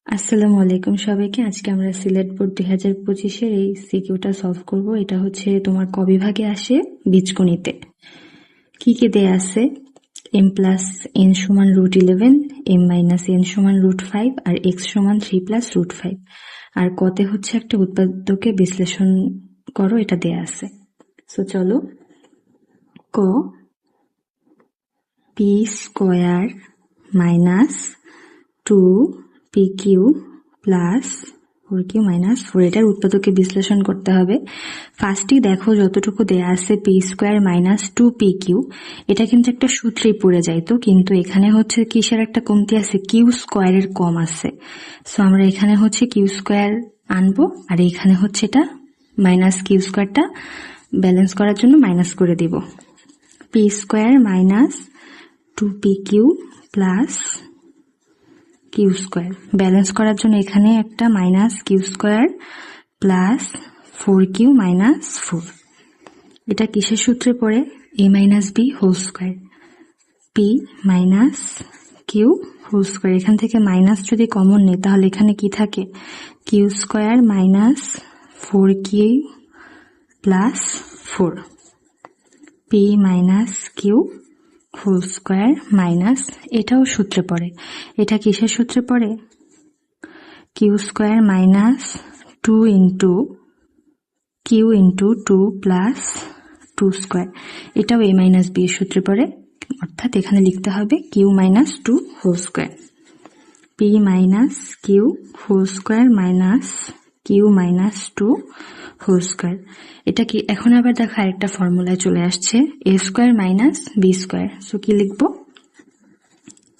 আসসালামু আলাইকুম সবাইকে। আজকে আমরা সিলেট বোর্ড 2025-এর এই সিকিউটা সলভ করব। এটা হচ্ছে তোমার ক বিভাগে আসে, বীজগণিতে। কি কি দেয়া আছে? m প্লাস n সমান √11, m মাইনাস n সমান √5 আর x সমান 3 প্লাস √5। আর কতে হচ্ছে একটা উৎপাদকে বিশ্লেষণ করো, এটা দেয়া আছে। সো চলো, ক P square minus 2pq plus 4q minus 4, এটার উৎপাদকে বিশ্লেষণ করতে হবে। ফার্স্টই দেখো যতটুকু দেয়া আছে পি স্কোয়ার মাইনাস 2pq, এটা কিন্তু একটা সূত্রেই পড়ে যাইতো, কিন্তু এখানে হচ্ছে কিসের একটা কমতি আছে, কিউ স্কোয়ারের কম আছে। সো আমরা এখানে হচ্ছে কিউ স্কোয়ার আনবো, আর এখানে হচ্ছে এটা মাইনাস কিউ স্কোয়ারটা ব্যালেন্স করার জন্য মাইনাস করে দিব। P square minus 2pq plus Q square balance করার জন্য এখানে একটা minus Q square plus 4q minus 4। এটা কিসের সূত্রে পড়ে? a minus B whole square, P minus Q whole square. এখান থেকে মাইনাস যদি কমন নেই তাহলে এখানে কি থাকে? Q square minus 4q plus 4, P minus Q whole square minus, এটাও সূত্রে পড়ে। এটা কিসের সূত্রে পড়ে? Q square minus 2 into Q into 2 plus 2 square, এটাও a মাইনাস বি এর সূত্রে পড়ে। অর্থাৎ এখানে লিখতে হবে Q minus 2 whole square, P minus Q whole square minus Q minus 2 whole square. এটা কি এখন আবার দেখা একটা ফর্মুলায় চলে আসছে, এ square minus B square. So কি লিখবো?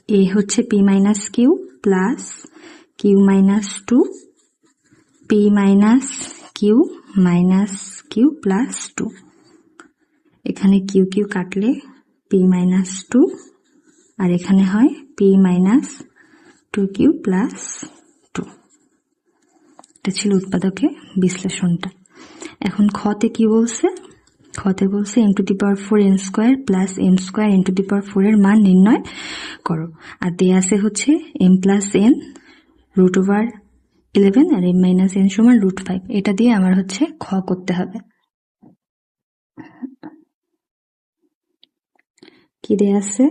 এ হচ্ছে P minus Q plus Q minus 2, P minus Q minus Q plus 2। এখানে কিউ কিউ কাটলে পি মাইনাস 2, আর এখানে হয় পি মাইনাস 2q প্লাস 2। এটা ছিল উৎপাদকে বিশ্লেষণটা। এখন খতে কি বলছে? খতে বলছে m to the power 4 n square plus m square n to the power 4 এর মান নির্ণয় করো। আর দেয়া আছে হচ্ছে m প্লাস n √11 আর m মাইনাস n সমান √5। এটা দিয়ে আমার হচ্ছে খ করতে হবে। কি দেয়া আছে?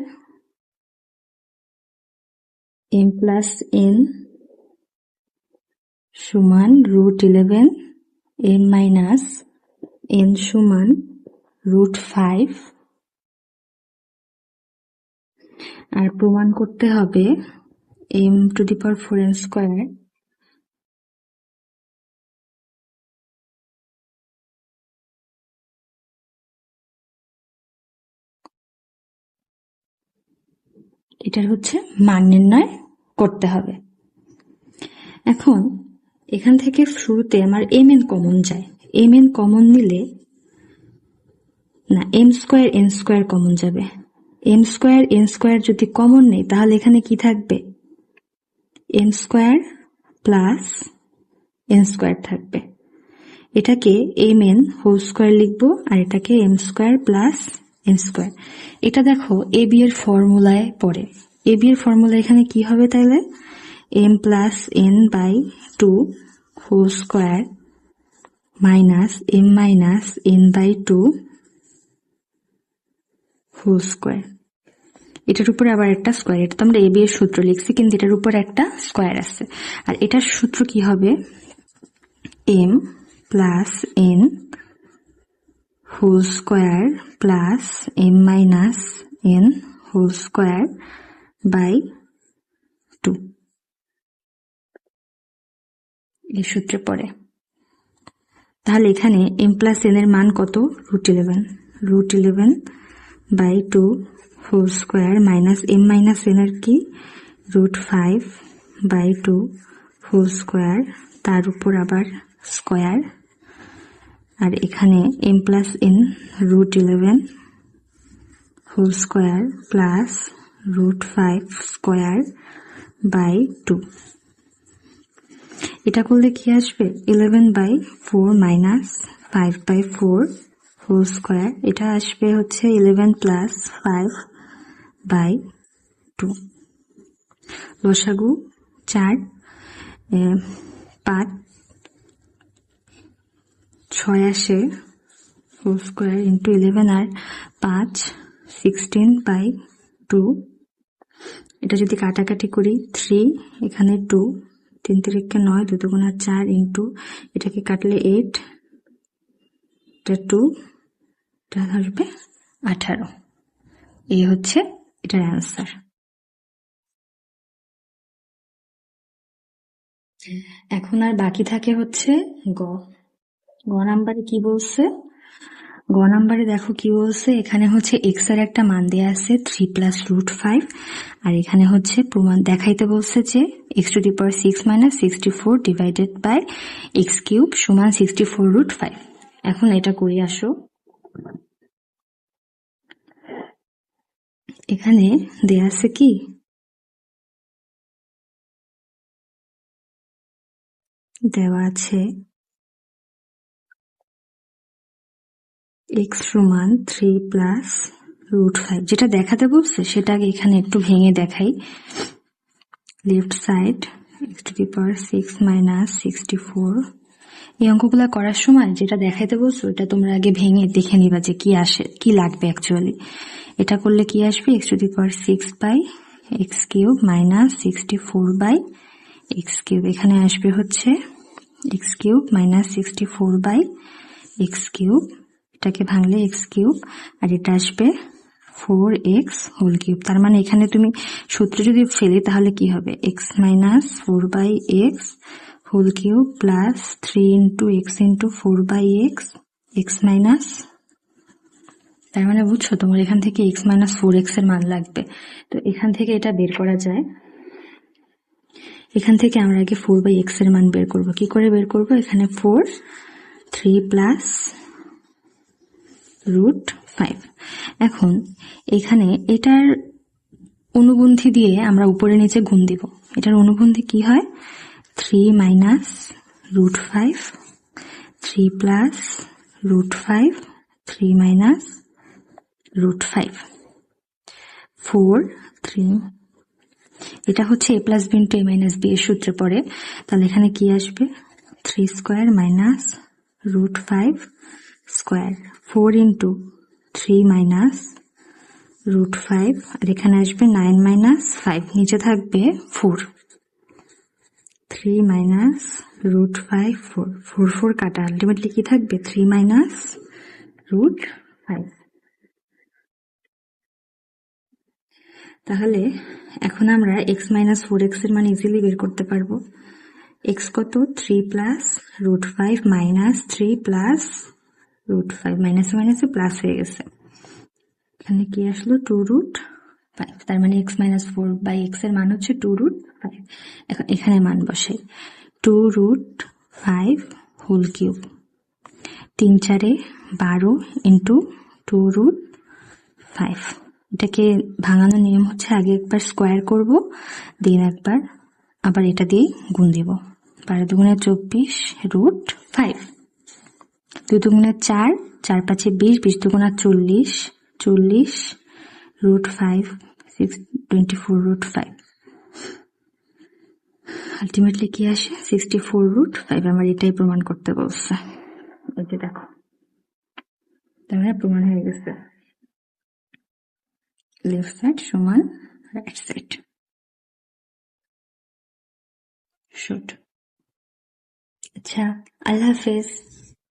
m প্লাস n সমান √11, m মাইনাস n সমান √5, আর প্রমাণ করতে হবে m to the power 4 n square এটার হচ্ছে মান নির্ণয় করতে হবে। এখন এখান থেকে শুরুতে আমার mn কমন যায়, mn কমন নিলে না, m square n square common যাবে। m স্কোয়ার n স্কোয়ার যদি কমন নেই তাহলে এখানে কি থাকবে? m square plus n square থাকবে। এটাকে mn হোল স্কোয়ার লিখবো, আর এটাকে m square plus n square. এটা দেখো a b এর ফর্মুলায় পড়ে। a b এর ফর্মুলা এখানে কি হবে তাহলে? m plus n by 2 whole square minus m minus n by 2 whole square. এটার উপরে আবার একটা স্কোয়ার, এটা তো আমরা a b এর সূত্র লিখছি, কিন্তু এটার উপর একটা স্কোয়ার আছে। আর এটার সূত্র কি হবে? m plus n whole square plus m minus n whole square by 2, এই সূত্রে পড়ে। তাহলে এখানে m প্লাস n এর মান কত? √11 by 2 whole square minus m minus n এর কি? √5 বাই 2 হোল স্কোয়ার, তার উপর আবার স্কোয়ার, আর এখানে m plus n √11 whole square plus √5 square by 2। এটা করলে কি আসবে? 11/4 মাইনাস 5/4 হোল স্কোয়ার, এটা আসবে হচ্ছে 11 প্লাস 5/2। লসাগু 4, 5 6 আসে হোল স্কোয়ার ইন্টু 11 আর 5 16/2। এটা যদি কাটাকাটি করি 3, এখানে 2, 3 3 9, 2 2 4 ইন্টু এটাকে কাটলে 8, এটা 2, এটা আসবে 18। এই হচ্ছে এটার অ্যান্সার। এখন আর বাকি থাকে হচ্ছে গ নাম্বারে কি বলছে? গ নাম্বারে দেখো কি বলছে, এখানে হচ্ছে এক্স এর একটা মান দেয়া আছে 3 + √5, আর এখানে হচ্ছে প্রমাণ দেখাইতে বলছে যে x⁻6 - 64 ডিভাইডেড বাই x³ সমান 64√5। এখন এটা করি আসো। এখানে দেয়া আছে কি, দেওয়া আছে x সমান 3 + √5। যেটা দেখাতে বলছে সেটা আগে এখানে একটু ভেঙে দেখাই। Left side x⁻6 - 64। এই অঙ্কগুলা করার সময় যেটা দেখাইতে বলছো এটা তোমরা আগে ভেঙে দেখে নিবা যে কি আসে, কি লাগবে অ্যাকচুয়ালি। এটা করলে কি আসবে, x⁻6/x³ - 64/x³। এখানে আসবে হচ্ছে x³ - 64/x³। এটাকে ভাঙলে x³ আর এটা আসবে 4x হোল কিউব। তার মানে এখানে তুমি সূত্র যদি ফেলে তাহলে কি হবে, x - 4/x whole cube plus 3 × x × 4/x x minus. তার মানে বুঝছো, তোমার এখান থেকে x - 4x এর মান লাগবে। তো এখান থেকে এটা বের করা যায়। এখান থেকে আমরা আগে 4/x এর মান বের করব। কি করে বের করব, এখানে 4, 3 + √5। এখন এখানে এটার অনুবন্ধী দিয়ে আমরা উপরে নিচে গুণ দিব। এটার অনুবন্ধী কি হয়, 3 - √5, 3 + √5, 3 - √5, 4, 3। এটা হচ্ছে a + b × a - b এর সূত্রে পড়ে। তাহলে এখানে কি আসবে, 3² - √5², 4 × 3 - √5, আর এখানে আসবে 9 - 5, নিচে থাকবে 4। 3 - √5, 4, 4 4 কাটা, আলটিমেটলি কি থাকবে, 3 - √5। তাহলে এখন আমরা x - 4x এর মান ইজিলি বের করতে পারবো। x কত, 3 + √5 - 3 + √5, মাইনাসে মাইনাসে প্লাস হয়ে গেছে। এখানে কি আসলো, 2√5। তার মানে x - 4/x এর মান হচ্ছে 2√5। এখন এখানে মান বসাই, 2√5 হোল কিউব, 3 4 12 ইন্টু 2√5। এটাকে ভাঙানোর নিয়ম হচ্ছে আগে একবার স্কোয়ার করব, দেন একবার আবার এটা দিয়ে গুণ দিব। 12 × 2 = 24 √5, 2 2 × 4, 4 5 = 20, 20 2 × 40, 40 √5, 24√5। আলটিমেটলি কি আসে, 64√5। আমার এটাই প্রমাণ করতে বলছে। এই যে দেখো, তার মানে প্রমাণ হয়ে গেছে, লেফট সাইড সমান রাইট সাইড। শুট। আচ্ছা, আল্লাহ হাফেজ।